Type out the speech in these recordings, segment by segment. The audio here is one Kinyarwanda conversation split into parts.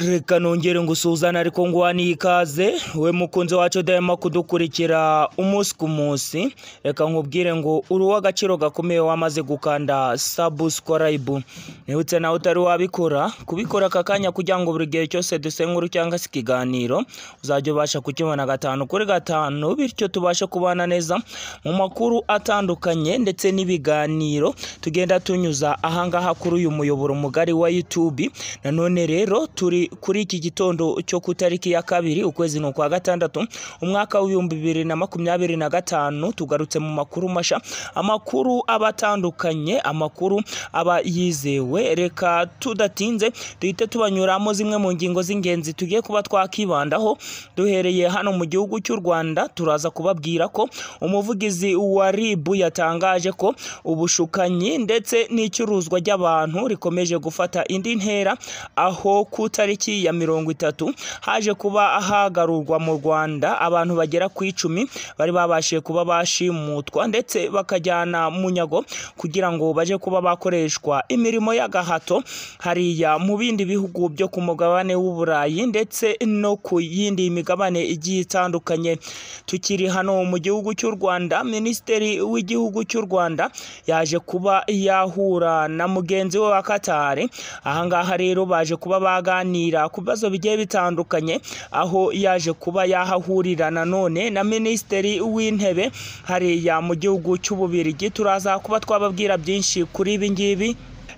Reka nongere ngusuzana ariko ngwani ikaze we mukunzi wacu dema kudukurikira umunsi ku munsi. Reka nkubwire ngo uri w'agaciro gakomeye wamaze gukanda subscribe. Nihutse nawe utari wabikora kubikora kakanya kugira ngo buri gihe cyose dusenkuru cyangwa se ikiganiro uzajya ubasha kukibona 5 kuri 5 bityo tubashe kubana neza mu makuru atandukanye ndetse n'ibiganiro tugenda tunyuza ahangaha kuri uyu muyoboro mugari wa YouTube. Nanone rero turi kuri iki gitondo cyo ku tariki ya 2 ukwezi no kwa gatandatu umwaka wa 2025 tugarutse mu makuru masha, amakuru abatandukanye, amakuru aba yizewe. Reka tudatinze duhite tubanyuramo zimwe mu ngingo z'ingenzi tugiye kuba twakibandaho. Duhereye hano mu gihugu cy'u Rwanda, turaza kubabwira ko umuvugizi wa RIB yatangaje ko ubushukanyi ndetse n'icuruzwa ry'abantu rikomeje gufata indi ntera, aho ku tariki ya 30 haje kuba ahagarurwa mu Rwanda abantu bagera ku 10 bari babashije kuba bashimutwa ndetse bakajyana munyago kugira ngo baje kuba bakoreshwa imirimo y'agahato hariya mu bindi bihugu byo ku mugabane w'Uburayi ndetse no ku yindi migabane igiye itandukanye. Tukiri hano mu gihugu cy'u Rwanda, Minisitiri w'igihugu cy'u Rwanda yaje kuba yahura na mugenzi we wa Qatar. Ahangaha rero baje kuba baganira ku bibazo bigiye bitandukanye, aho yaje kuba yahahurira nanone na Minisitiri w'Intebe hariya mu gihugu cy'Ububirigi. Turaza kuba twababwira byinshi kuri ibi ngibi.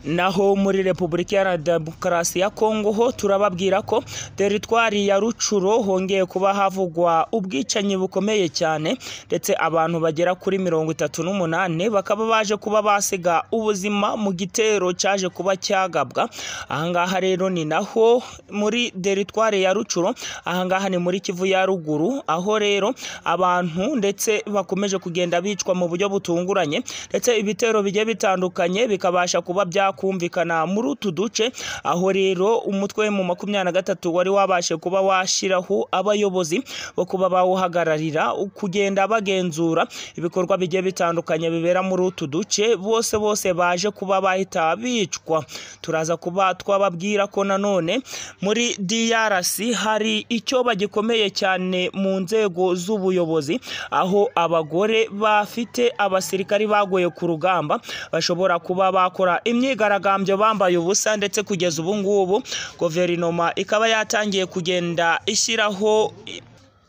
Naho muri Repubulika ya Demokarasi ya Kongo ho turababwira ko teritwari ya Rucuro hongeye kuba havugwa ubwicanyi bukomeye cyane ndetse abantu bagera kuri 38 bakaba baje kuba basiga ubuzima mu gitero cyaje kuba cyagabwa. Ahangaha rero ni naho muri teritwari ya Rucuro, ahangaha ni muri Kivu ya ruguru, aho rero abantu ndetse bakomeje kugenda bicwa mu buryo butunguranye ndetse ibitero bigiye bitandukanye bikabasha kuba kumvikana muri utu duce, aho rero umutwe mu 23 wari wabashe kuba washiraho abayobozi bo kuba bawuhagararira kugenda bagenzura ibikorwa bigiye bitandukanye bibera muri utu duce. Bose baje kuba bahita bicwa. Turaza kuba twababwira ko nanone muri DRC hari icyo bagikomeye cyane mu nzego z'ubuyobozi, aho abagore bafite abasirikari bagoye ku rugamba bashobora kuba bakora imyigaragambyo bambaye ubusa ndetse kugeza ubu ngubu guverinoma ikaba yatangiye kugenda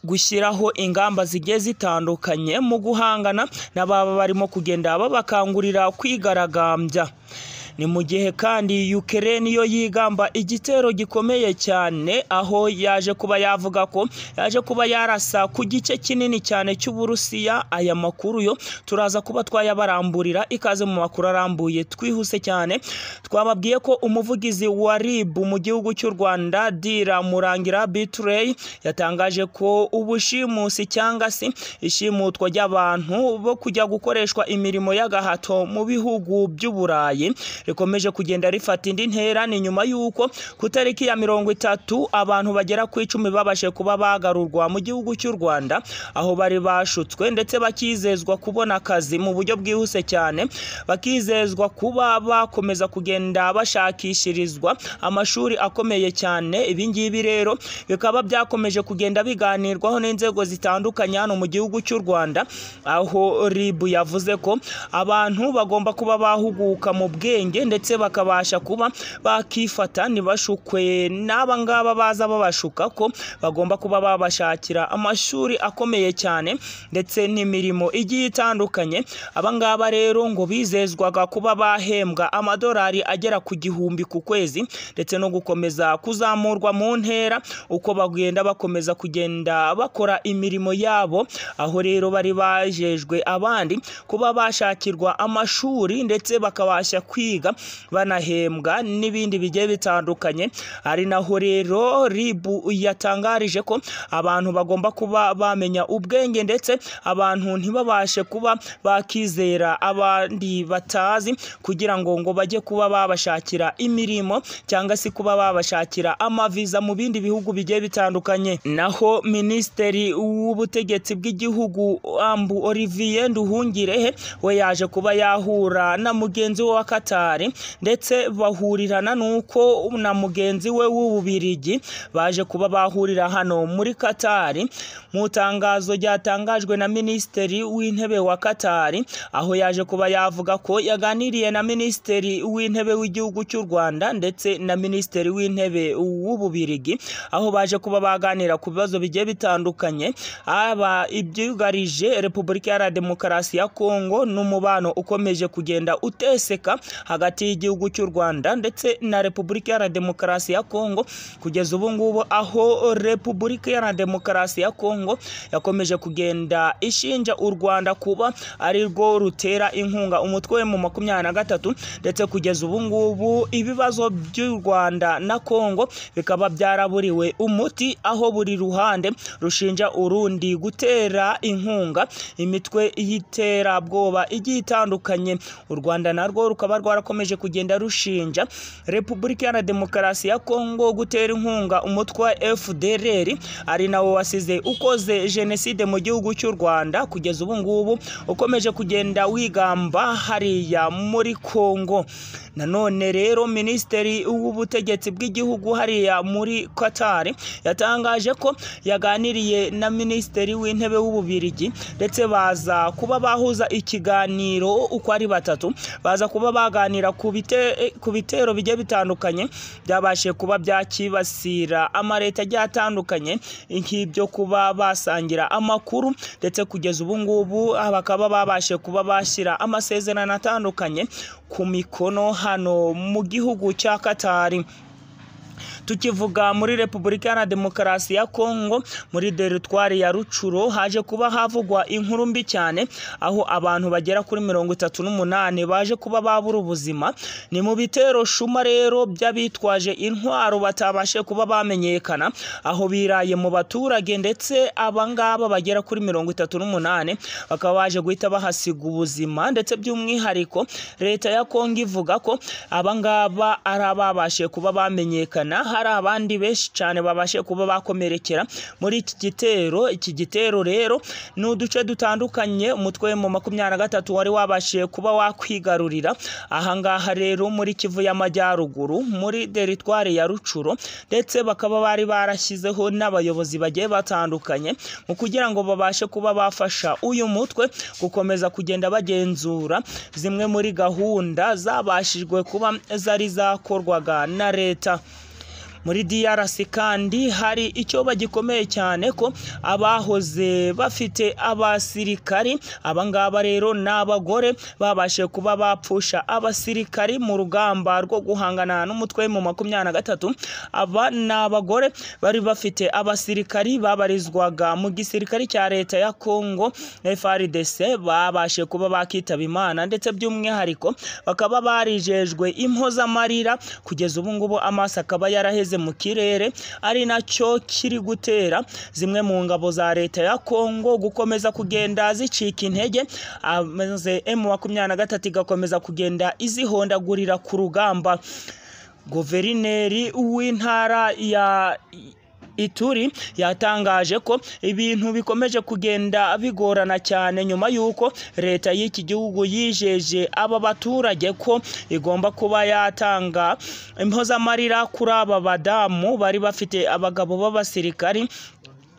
gushyiraho ingamba zigiye zitandukanye mu guhangana n'ababa barimo kugenda babakangurira kwigaragambya. Ni mu gihe kandi Ukraine yo yigamba igitero gikomeye cyane, aho yaje kuba yavuga ko yaje kuba yarasa ku gice kinini cyane cy'Uburusiya. Aya makuru yo turaza kuba twayabaramburira ikaze mu makuru arambuye twihuse cyane. Twababwiye ko umuvugizi wa RIB mu gihugu cy'u Rwanda Dira Murangira Bitrey yatangaje ko ubushimusi cyangwa se ishimutwa ry'abantu bo kujya gukoreshwa imirimo y'agahato mu bihugu by'Uburayi rikomeje kugenda rifata indi ntera. Ni nyuma yuko ku tariki ya 30 abantu bagera ku 10 babashe kuba bagarurwa mu gihugu cy'u Rwanda, aho bari bashutswe ndetse bakizezwa kubona akazi mu buryo bwihuse cyane, bakizezwa kuba bakomeza kugenda bashakishirizwa amashuri akomeye cyane. Ibi ngibi rero bikaba byakomeje kugenda biganirwaho n'inzego zitandukanye hano mu gihugu cy'u Rwanda, aho RIB yavuze ko abantu bagomba kuba bahuguka mu bwenge ndetse bakabasha kuba bakifata ntibashukwe n'aba ngaba baza babashuka ko bagomba kuba babashakira amashuri akomeye cyane ndetse n'imirimo igiye itandukanye. Aba ngaba rero ngo bizezwaga kuba bahembwa amadolari agera ku 1000 ku kwezi ndetse no gukomeza kuzamurwa mu ntera uko bagenda bakomeza kugenda bakora imirimo yabo, aho rero bari bajejwe abandi kuba bashakirwa amashuri ndetse bakabasha kwiga banahembwa n'ibindi bigiye bitandukanye. Ari naho rero RIB yatangarije ko abantu bagomba kuba bamenya ubwenge ndetse abantu ntibabashe kuba bakizera abandi batazi kugira ngo bajye kuba babashakira imirimo cyangwa se kuba babashakira amaviza mu bindi bihugu bigiye bitandukanye. Naho Minisitiri w'ubutegetsi bw'igihugu Ambu Olivier Nduhungirehe we yaje kuba yahura na mugenzi we wa Qatar Qatar ndetse bahurirana nuko na mugenzi we w'Ububirigi baje kuba bahurira hano muri Qatar. Mu tangazo ryatangajwe na Minisitiri w'Intebe wa Qatar, aho yaje kuba yavuga ko yaganiriye na Minisitiri w'Intebe w'igihugu cy'u Rwanda ndetse na Minisitiri w'Intebe w'Ububirigi, aho baje kuba baganira ku bibazo bigiye bitandukanye, aba ibyugarije Repubulika ya Demokarasi ya Kongo n'umubano ukomeje kugenda uteseka hagati y'igihugu cy'u Rwanda ndetse na Repubulika ya Demokarasi ya Kongo. Kugeza ubu ngubu aho Repubulika ya Demokarasi ya Kongo yakomeje kugenda ishinja u Rwanda kuba ari rwo rutera inkunga umutwe mu 23, ndetse kugeza ubu ngubu ibibazo by'u Rwanda na Kongo bikaba byaraburiwe umuti, aho buri ruhande rushinja urundi gutera inkunga imitwe y'iterabwoba igiye itandukanye. U Rwanda narwo rukaba rwarakomeje kugenda rushinja Repubulika ya Demokarasi ya Kongo gutera inkunga umutwe wa FDLR, ari nawo wasize ukoze jenoside mu gihugu cy'u Rwanda, kugeza ubu ngubu ukomeje kugenda wigamba hariya muri Kongo. Nanone rero Minisitiri w'Ubutegetsi bw'igihugu hariya muri Qatar yatangaje ko yaganiriye na Minisitiri w'Intebe w'Ububirigi, ndetse baza kuba bahuza ikiganiro uko ari batatu, baza kuba baganira ku bitero bigiye bitandukanye byabashe kuba byakibasira amareta agiye atandukanye, nk'ibyo kuba basangira amakuru, ndetse kugeza ubu ngubu bakaba babashe kuba bashyira amasezerano atandukanye ku mikono hano mu gihugu cya Qatar. Tukivuga muri Repubulika ya Demokarasi ya Kongo, muri teritwari ya Rucuro haje kuba havugwa inkuru mbi cyane, aho abantu bagera kuri 38 baje kuba babura ubuzima. Ni mu bitero shuma rero by'abitwaje intwaro batabashe kuba bamenyekana, aho biraye mu baturage, ndetse abangaba bagera kuri 38 bakaba baje guhita bahasiga ubuzima, ndetse by'umwihariko leta ya Kongo ivuga ko abangaba ari ababashe kuba bamenyekana. Hari abandi benshi cyane babashe kuba bakomerekera muri iki gitero. Iki gitero rero ni uduce dutandukanye umutwe mu 23 wari wabashe kuba wakwigarurira. Ahangaha rero muri Kivu y'Amajyaruguru muri teritwari ya Rucuro, ndetse bakaba bari barashyizeho n'abayobozi bagiye batandukanye mu kugira ngo babashe kuba bafasha uyu mutwe gukomeza kugenda bagenzura zimwe muri gahunda zabashijwe kuba zari zakorwaga na leta. Muri DRC kandi hari icyo bagikomeye cyane ko abahoze bafite abasirikari, abangaba rero n'abagore babashe kuba bapfusha abasirikari mu rugamba rwo guhangana n'umutwe mu 23. Aba n'abagore bari bafite abasirikari babarizwaga mu gisirikari cya leta ya Kongo FARDC, babashe kuba bakitaba Imana, ndetse by'umwihariko bakaba barijejwe impozamarira. Kugeza ubu ngubu amaso akaba yaraheze mu kirere, ari nacyo kiri gutera zimwe mu ngabo za leta ya Kongo gukomeza kugenda zicika intege, amaze M23 igakomeza kugenda izihondagurira ku rugamba. Guverineri w'intara ya Ituri yatangaje ko ibintu bikomeje kugenda bigorana cyane nyuma yuko leta y'iki gihugu yijeje aba baturage ko igomba kuba yatanga impozamarira kuri aba badamu bari bafite abagabo b'abasirikari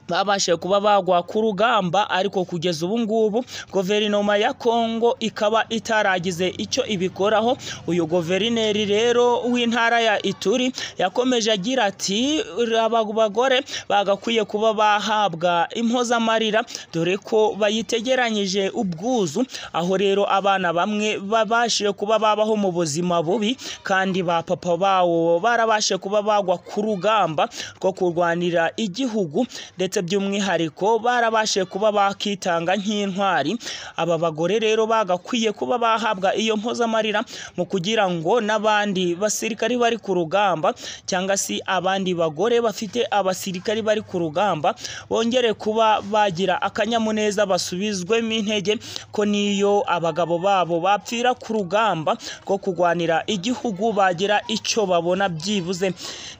babashe kuba bagwa ku rugamba. Ariko kugeza ubu ngubu guverinoma ya Kongo ikaba itaragize icyo ibikoraho. Uyu guverineri rero w'intara ya Ituri yakomeje agira ati abagore bagakwiye kuba bahabwa impozamarira dore ko bayitegeranyije ubwuzu, aho rero abana bamwe babashe kuba babaho mu buzima bubi, kandi ba papa bawo barabashe kuba bagwa ku rugamba rwo kurwanira igihugu, ndetse by'umwihariko barabashe kuba bakitanga nk'intwari. Aba bagore rero bagakwiye kuba bahabwa iyo mpozamarira mu kugira ngo n'abandi basirikari bari ku rugamba, cyangwa si abandi bagore bafite abasirikari bari ku rugamba bongere kuba bagira akanyamuneza, basubizwemo intege ko niyo abagabo babo bapfira ku rugamba rwo kurwanira igihugu bagira icyo babona byibuze.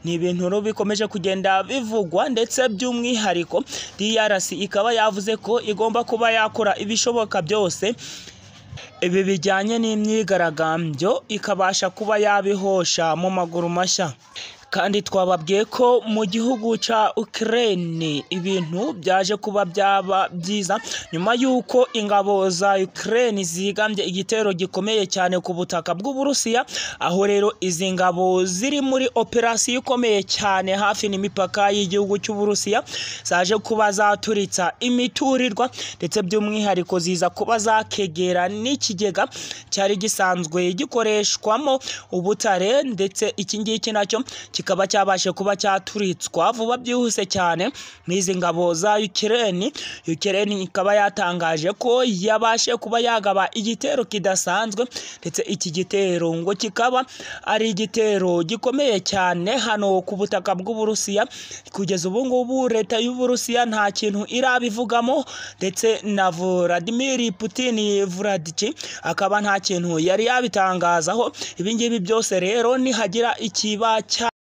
Ni ibintu bikomeje kugenda bivugwa, ndetse by'umwihariko DRC ikaba yavuze ko igomba kuba yakora ibishoboka byose ibi bijyanye n'imyigaragambyo ikabasha kuba yabihosha mu maguru mashya. Kandi twababwiye ko mu gihugu cya Ukraine ibintu byaje kuba byaba byiza nyuma y'uko ingabo za Ukraine zigambye igitero gikomeye cyane ku butaka bw'Uburusiya, aho rero izi ngabo ziri muri operasiyo ikomeye cyane hafi n'imipaka y'igihugu cy'Uburusiya zaje kuba zaturitsa imiturirwa, ndetse by'umwihariko ziza kuba zakegera n'ikigega cyari gisanzwe gikoreshwamo ubutare, ndetse iki ngiki nacyo kikaba cyabashe kuba cyaturitswa vuba byihuse cyane n'izi ngabo za Ukraine. Ukraine ikaba yatangaje ko yabashe kuba yagaba igitero kidasanzwe, ndetse iki gitero ngo kikaba ari igitero gikomeye cyane hano ku butaka bw'Uburusiya. Kugeza ubu ngubu leta y'Uburusiya nta kintu irabivugamo, ndetse na Vladimir Putin akaba nta kintu yari yabitangazaho. Ibi ngibi byose rero nihagira ikiba